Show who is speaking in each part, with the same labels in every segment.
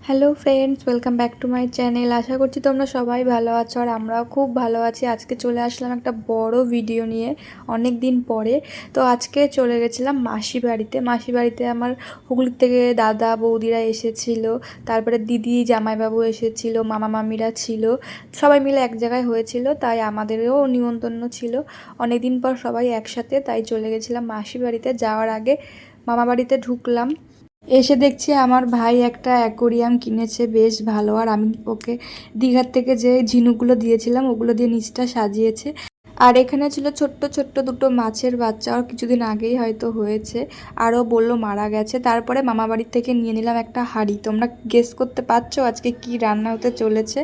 Speaker 1: Hello friends, welcome back to my channel. আশা করছি তোমরা সবাই ভালো আছো আর আমরাও খুব ভালো আছি। আজকে চলে আসলাম একটা বড় ভিডিও নিয়ে অনেক দিন পরে। তো আজকে চলে গেছিলাম মাসি বাড়িতে আমার হুগলির থেকে দাদা বৌদিরা এসেছিল, তারপরে দিদি জামাইবাবু এসেছিল, মামা মামিরা ছিল, সবাই মিলে এক জায়গায় হয়েছিল, তাই আমাদেরও নিমন্ত্রণ ছিল। অনেক দিন পর সবাই একসাথে, তাই চলে গেছিলাম মাসি বাড়িতে। যাওয়ার আগে মামা বাড়িতে ঢুকলাম, এসে দেখছি আমার ভাই একটা অ্যাকোরিয়াম কিনেছে বেশ ভালো, আর আমি ওকে দীঘার থেকে যে ঝিনুকগুলো দিয়েছিলাম ওগুলো দিয়ে নিচটা সাজিয়েছে। আর এখানে ছিল ছোট্ট ছোট্ট দুটো মাছের বাচ্চা, আর কিছুদিন আগেই হয়তো হয়েছে, আরও বললো মারা গেছে। তারপরে মামা বাড়ির থেকে নিয়ে নিলাম একটা হাঁড়ি। তোমরা গেস করতে পারছো আজকে কি রান্না হতে চলেছে।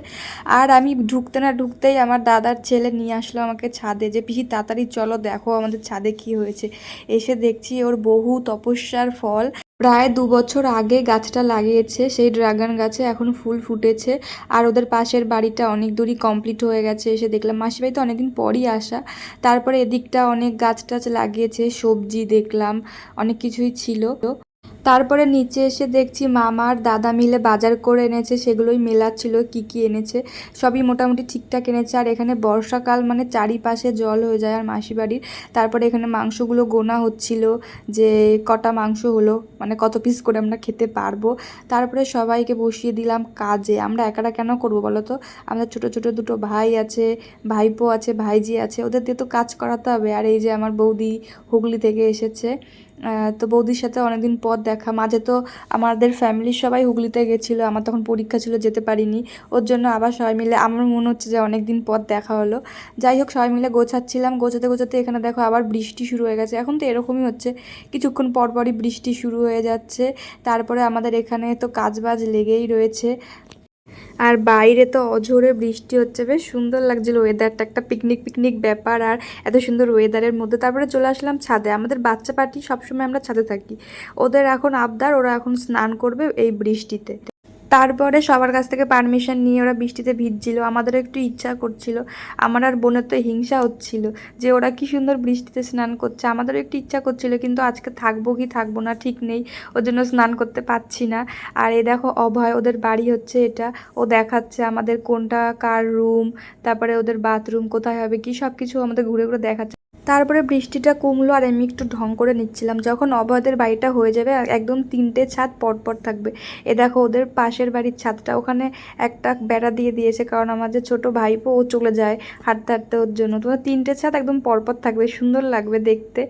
Speaker 1: আর আমি ঢুকতে না ঢুকতেই আমার দাদার ছেলে নিয়ে আসলো আমাকে ছাদে, যে পিসি তাড়াতাড়ি চলো দেখো আমাদের ছাদে কি হয়েছে। এসে দেখছি ওর বহু তপস্যার ফল। প্রায় 2 বছর আগে গাছটা লাগিয়েছে, সেই ড্রাগন গাছে এখন ফুল ফুটেছে। আর ওদের পাশের বাড়িটা অনেক দূরই কমপ্লিট হয়ে গেছে। এসে দেখলাম মাসির বাড়িতে অনেকদিন পরই আসা। তারপরে এদিকটা অনেক গাছ টাছ লাগিয়েছে, সবজি দেখলাম, অনেক কিছুই ছিল। তারপরে নিচে এসে দেখছি মামা আর দাদা মিলে বাজার করে এনেছে, সেগুলোই মেলাচ্ছিল কি কি এনেছে। সবই মোটামুটি ঠিকঠাক এনেছে। আর এখানে বর্ষাকাল মানে চারিপাশে জল হয়ে যায় আর মাসি বাড়ির। তারপরে এখানে মাংসগুলো গোনা হচ্ছিল, যে কটা মাংস হলো, মানে কত পিস করে আমরা খেতে পারবো। তারপরে সবাইকে বসিয়ে দিলাম কাজে। আমরা একারা কেন করবো বলো তো, আমাদের ছোট ছোট দুটো ভাই আছে, ভাইপো আছে, ভাইজি আছে, ওদের দিয়ে তো কাজ করাতে হবে। আর এই যে আমার বৌদি হুগলি থেকে এসেছে, তো বৌদির সাথে অনেকদিন পর দেখা। মাঝে তো আমাদের ফ্যামিলির সবাই হুগলিতে গেছিলো, আমার তখন পরীক্ষা ছিল, যেতে পারিনি। ওর জন্য আবার সবাই মিলে, আমার মনে হচ্ছে যে অনেক দিন পর দেখা হলো। যাই হোক, সবাই মিলে গোছাচ্ছিলাম, গোছাতে গোছাতে এখানে দেখো আবার বৃষ্টি শুরু হয়ে গেছে। এখন তো এরকমই হচ্ছে, কিছুক্ষণ পর পরই বৃষ্টি শুরু হয়ে যাচ্ছে। তারপরে আমাদের এখানে তো কাজবাজ লেগেই রয়েছে। আর বাইরে তো অঝোরে বৃষ্টি হচ্ছে, বেশ সুন্দর লাগছিল ওয়েদারটা, একটা পিকনিক পিকনিক ব্যাপার। আর এত সুন্দর ওয়েদারের মধ্যে তারপরে চলে আসলাম ছাদে। আমাদের বাচ্চা পার্টি সবসময় আমরা ছাদে থাকি, ওদের এখন আবদার, ওরা এখন স্নান করবে এই বৃষ্টিতে। তারপরে সবার কাছ থেকে পারমিশন নিয়ে ওরা বৃষ্টিতে ভিজছিল, আমাদেরও একটু ইচ্ছা করছিল। আমার আর বোনের তো হিংসা হচ্ছিল যে ওরা কি সুন্দর বৃষ্টিতে স্নান করছে, আমাদেরও একটু ইচ্ছা করছিল, কিন্তু আজকে থাকবো কি থাকবো না ঠিক নেই, ওর জন্য স্নান করতে পারছি না। আর এই দেখো অভয়, ওদের বাড়ি হচ্ছে এটা, ও দেখাচ্ছে আমাদের কোনটা কার রুম, তারপরে ওদের বাথরুম কোথায় হবে কি, সব কিছু আমাদের ঘুরে ঘুরে দেখাচ্ছে। তারপরে বৃষ্টিটা কমলো আর আমি একটু ঢং করে নিচ্ছিলাম। যখন অভয়দের বাড়িটা হয়ে যাবে একদম 3টে ছাদ পরপর থাকবে। এ দেখো ওদের পাশের বাড়ির ছাদটা, ওখানে একটা বেড়া দিয়ে দিয়েছে, কারণ আমার যে ছোটো ভাইপো ও চলে যায় হাঁটতে হাঁটতে, ওর জন্য। তোমার 3টে ছাদ একদম পরপর থাকবে, সুন্দর লাগবে দেখতে।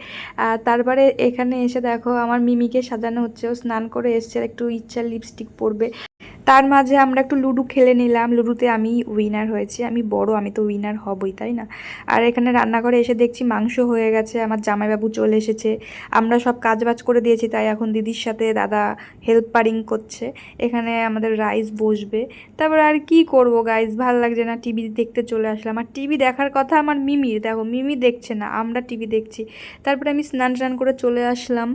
Speaker 1: তারপরে এখানে এসে দেখো আমার মিমিকে সাজানো হচ্ছে, ও স্নান করে এসছে, একটু ইচ্ছা লিপস্টিক পরবে। তার মাঝে আমরা একটু লুডো খেলে নিলাম। লুডোতে আমি উইনার হয়েছি, আমি বড়, আমি তো উইনার হবই, তাই না? আর এখানে রান্নাঘরে এসে দেখছি মাংস হয়ে গেছে, আমার জামাইবাবু চলে এসেছে। আমরা সব কাজবাজ করে দিয়েছি, তাই এখন দিদির সাথে দাদা হেল্পারিং করছে। এখানে আমাদের রাইস বসবে। তারপর আর কি করব গাইস, ভালো লাগছে না, টিভি দেখতে চলে আসলাম। আর টিভি দেখার কথা আমার মিমির, দেখো মিমি দেখছে না, আমরা টিভি দেখছি। তারপরে আমি স্নান টান করে চলে আসলাম।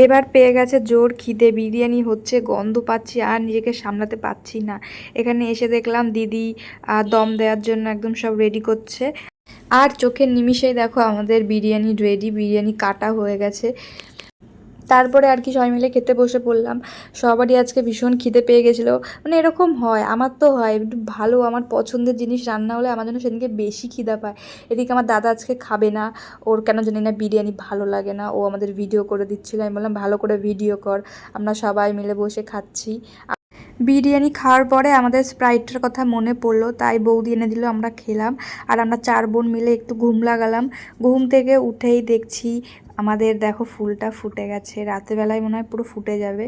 Speaker 1: এবার পেয়ে গেছে জোর খিদে, বিরিয়ানি হচ্ছে, গন্ধ পাচ্ছি আর নিজেকে সামলাতে পারছি না। এখানে এসে দেখলাম দিদি দম দেওয়ার জন্য একদম সব রেডি করছে। আর চোখের নিমিষেই দেখো আমাদের বিরিয়ানি রেডি, বিরিয়ানি কাটা হয়ে গেছে। তারপরে আর কি সবাই মিলে খেতে বসে পড়লাম। সবারই আজকে ভীষণ খিদে পেয়ে গেছিলো, মানে এরকম হয়, আমার তো হয় একটু ভালো, আমার পছন্দের জিনিস রান্না হলে আমার জন্য সেদিনকে বেশি খিদা পায়। এদিকে আমার দাদা আজকে খাবে না, ওর কেন জানি না বিরিয়ানি ভালো লাগে না, ও আমাদের ভিডিও করে দিচ্ছিলো। আমি বললাম ভালো করে ভিডিও কর, আমরা সবাই মিলে বসে খাচ্ছি। বিরিয়ানি খাওয়ার পরে আমাদের স্প্রাইটের কথা মনে পড়লো, তাই বৌদি এনে দিল, আমরা খেলাম। আর আমরা 4 বোন মিলে একটু ঘুম লাগালাম। ঘুম থেকে উঠেই দেখছি আমাদের দেখো ফুলটা ফুটে গেছে, রাতেরবেলায় মনে হয় পুরো ফুটে যাবে।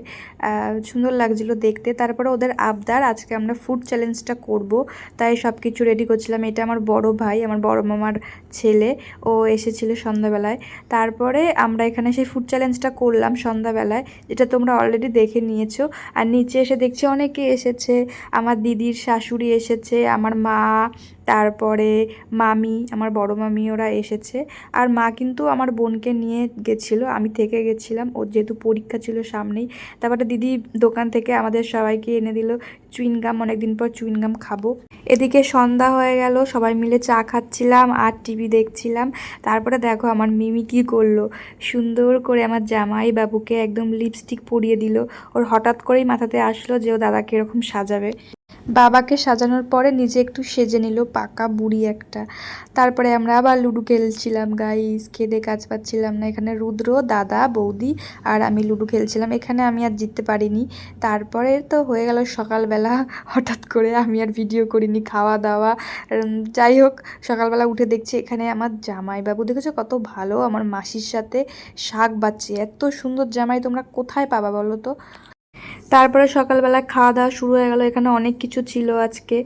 Speaker 1: সুন্দর লাগছিলো দেখতে। তারপরে ওদের আবদার আজকে আমরা ফুড চ্যালেঞ্জটা করব, তাই সব কিছু রেডি করছিলাম। এটা আমার বড় ভাই, আমার বড় মামার ছেলে, ও এসেছিলো সন্ধ্যাবেলায়। তারপরে আমরা এখানে সেই ফুড চ্যালেঞ্জটা করলাম সন্ধ্যাবেলায়, যেটা তোমরা অলরেডি দেখে নিয়েছো। আর নিচে এসে দেখছি অনেকে এসেছে, আমার দিদির শাশুড়ি এসেছে, আমার মা, তারপরে মামি, আমার বড় মামি, ওরা এসেছে। আর মা কিন্তু আমার বোনকে নিয়ে গেছিলো, আমি থেকে গেছিলাম, ওর যেহেতু পরীক্ষা ছিল সামনেই। তারপরে দিদি দোকান থেকে আমাদের সবাইকে এনে দিল চুইংগাম, অনেকদিন পর চুইংগাম খাবো। এদিকে সন্ধ্যা হয়ে গেল, সবাই মিলে চা খাচ্ছিলাম আর টিভি দেখছিলাম। তারপরে দেখো আমার মিমি কি করলো, সুন্দর করে আমার জামাই বাবুকে একদম লিপস্টিক পরিয়ে দিল। ওর হঠাৎ করেই মাথাতে আসলো যে ও দাদাকে এরকম সাজাবে। বাবাকে সাজানোর পরে নিজে একটু সেজে নিল, পাকা বুড়ি একটা। তারপরে আমরা আবার লুডো খেলছিলাম গাইস, খেদে কাজ পাচ্ছিলাম না। এখানে রুদ্র, দাদা, বৌদি আর আমি লুডো খেলছিলাম। এখানে আমি আর জিততে পারিনি। তারপরে তো হয়ে গেল সকালবেলা। হঠাৎ করে আমি আর ভিডিও করিনি, খাওয়া দাওয়া। যাই হোক, সকালবেলা উঠে দেখছি এখানে আমার জামাইবাবু, দেখেছো কত ভালো, আমার মাসির সাথে শাক বাচ্ছে। এত সুন্দর জামাই তোমরা কোথায় পাবা বলো তো। তারপরে সকালবেলা খাওয়া দাওয়া শুরু হয়ে গেল। এখানে অনেক কিছু ছিল আজকে,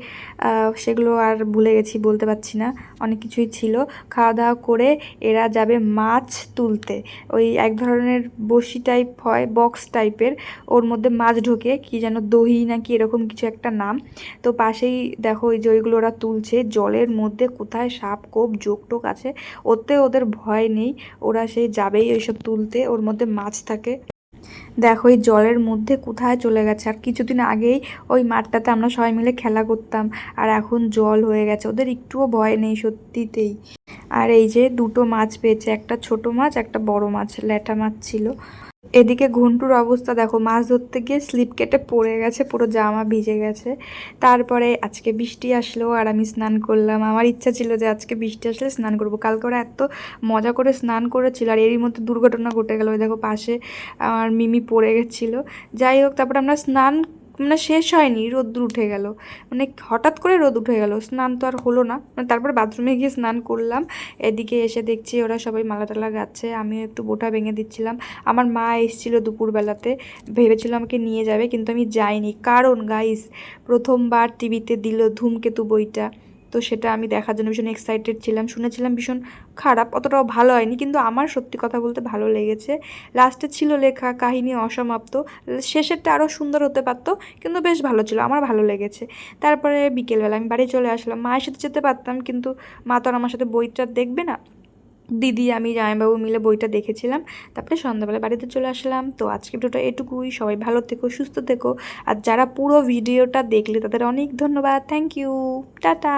Speaker 1: সেগুলো আর ভুলে গেছি, বলতে পারছি না। অনেক কিছুই ছিল। খাওয়া দাওয়া করে এরা যাবে মাছ তুলতে। ওই এক ধরনের বড়শি টাইপ হয়, বক্স টাইপের, ওর মধ্যে মাছ ঢোকে, কি যেন দহি নাকি এরকম কিছু একটা নাম। তো পাশেই দেখো ওই যে ওইগুলো ওরা তুলছে জলের মধ্যে, কোথায় সাপ কোপ জোক টোক আছে, ওতে ওদের ভয় নেই। ওরা সেই যাবেই ওইসব তুলতে, ওর মধ্যে মাছ থাকে। দেখো এই জলের মধ্যে কোথায় চলে গেছে। আর কিছুদিন আগেই ওই মাঠটাতে আমরা সবাই মিলে খেলা করতাম, আর এখন জল হয়ে গেছে। ওদের একটুও ভয় নেই সত্যিতেই। আর এই যে দুটো মাছ পেয়েছে, একটা ছোট মাছ, একটা বড় মাছ, ল্যাটা মাছ ছিল। এদিকে ঘন্টুর অবস্থা দেখো, মাছ ধরতে গিয়ে স্লিপ কেটে পড়ে গেছে, পুরো জামা ভিজে গেছে। তারপরে আজকে বৃষ্টি আসলো আর আমি স্নান করলাম। আমার ইচ্ছা ছিল যে আজকে বৃষ্টি আসলে স্নান করব। কালকে ওরা এত মজা করে স্নান করেছিল, আর এরই মধ্যে দুর্ঘটনা ঘটে গেল। ওই দেখো পাশে আমার মিমি পড়ে গেছিলো। যাই হোক, তারপরে আমরা স্নান মানে শেষ হয়নি, রোদ্দুর উঠে গেল। মানে হঠাৎ করে রোদ উঠে গেল, স্নান তো আর হলো না। মানে তারপরে বাথরুমে গিয়ে স্নান করলাম। এদিকে এসে দেখছি ওরা সবাই মালা টালা গাচ্ছে, আমিও একটু বোটা ভেঙে দিচ্ছিলাম। আমার মা এসেছিল দুপুরবেলাতে, ভেবেছিল আমাকে নিয়ে যাবে, কিন্তু আমি যাইনি। কারণ গাইস, প্রথমবার টিভিতে দিল ধূমকেতু বইটা, তো সেটা আমি দেখার জন্য ভীষণ এক্সাইটেড ছিলাম। শুনেছিলাম ভীষণ খারাপ, অতটাও ভালো হয়নি, কিন্তু আমার সত্যি কথা বলতে ভালো লেগেছে। লাস্টে ছিল লেখা কাহিনী অসমাপ্ত, শেষেরটা আরও সুন্দর হতে পারতো, কিন্তু বেশ ভালো ছিল, আমার ভালো লেগেছে। তারপরে বিকেলবেলা আমি বাড়ি চলে আসলাম। মায়ের সাথে যেতে পারতাম, কিন্তু মা তো আর আমার সাথে বইটা দেখবে না। দিদি আমি জামাইবাবু মিলে বইটা দেখেছিলাম। তারপরে সন্ধ্যাবেলা বাড়িতে চলে আসলাম। তো আজকে ভিডিওটা এটুকুই। সবাই ভালো থেকো, সুস্থ থেকো। আর যারা পুরো ভিডিওটা দেখলে তাদের অনেক ধন্যবাদ, থ্যাংক ইউ, টাটা।